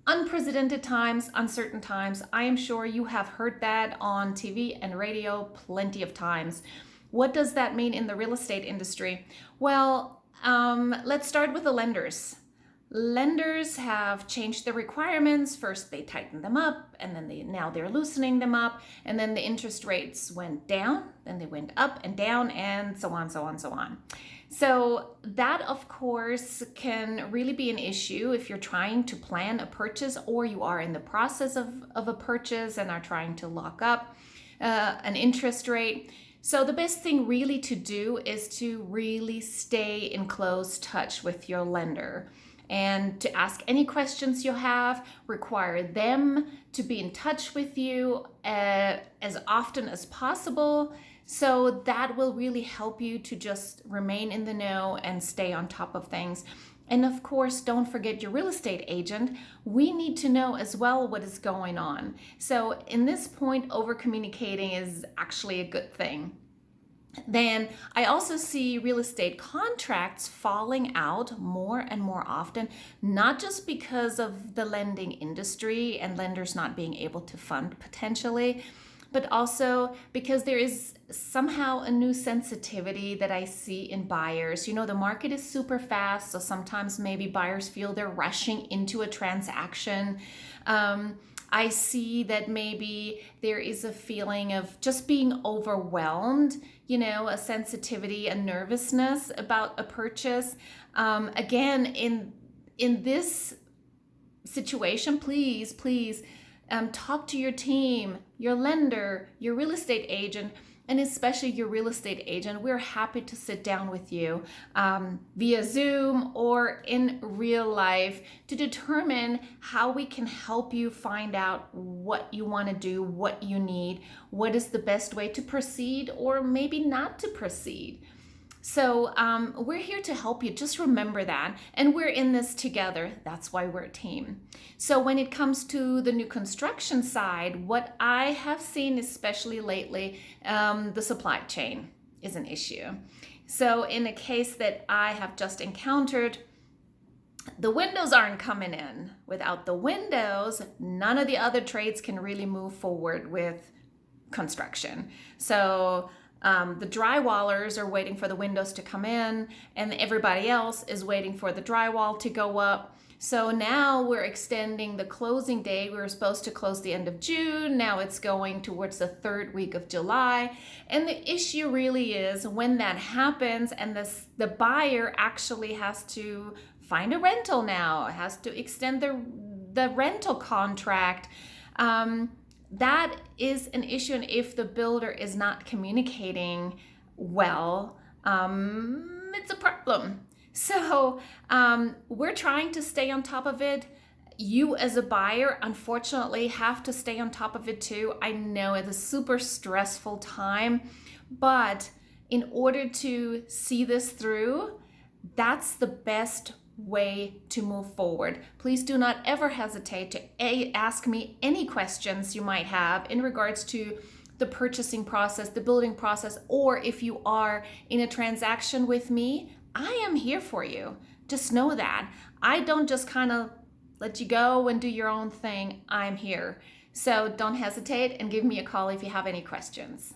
Unprecedented times, uncertain times. I am sure you have heard that on TV and radio plenty of times. What does that mean in the real estate industry? Well, let's start with the lenders. Lenders have changed the requirements. First they tightened them up, and then now they're loosening them up, and then the interest rates went down, then they went up and down, and so on, so on, so on. So that, of course, can really be an issue if you're trying to plan a purchase or you are in the process of a purchase and are trying to lock up an interest rate. So the best thing really to do is to really stay in close touch with your lender and to ask any questions you have, require them to be in touch with you as often as possible. So that will really help you to just remain in the know and stay on top of things. And of course, don't forget your real estate agent. We need to know as well what is going on. So in this point, over communicating is actually a good thing. Then I also see real estate contracts falling out more and more often, not just because of the lending industry and lenders not being able to fund potentially, but also because there is somehow a new sensitivity that I see in buyers. You know, the market is super fast, so sometimes maybe buyers feel they're rushing into a transaction. I see that maybe there is a feeling of just being overwhelmed, you know, a sensitivity, a nervousness about a purchase. Again, in this situation, please talk to your team, your lender, your real estate agent, and especially your real estate agent. We're happy to sit down with you via Zoom or in real life to determine how we can help you find out what you want to do, what you need, what is the best way to proceed or maybe not to proceed. So we're here to help you. Just remember that. And we're in this together. That's why we're a team. So when it comes to the new construction side, what I have seen, especially lately, the supply chain is an issue. So in a case that I have just encountered, the windows aren't coming in. Without the windows, none of the other trades can really move forward with construction. So the drywallers are waiting for the windows to come in, and everybody else is waiting for the drywall to go up. So now we're extending the closing date. We were supposed to close the end of June. Now it's going towards the third week of July. And the issue really is when that happens and the buyer actually has to find a rental now, has to extend the rental contract. That is an issue, and if the builder is not communicating well, it's a problem. So we're trying to stay on top of it. You as a buyer, unfortunately, have to stay on top of it too. I know it's a super stressful time, but in order to see this through, that's the best way to move forward. Please do not ever hesitate to ask me any questions you might have in regards to the purchasing process, the building process, or if you are in a transaction with me, I am here for you. Just know that. I don't just kind of let you go and do your own thing. I'm here. So don't hesitate and give me a call if you have any questions.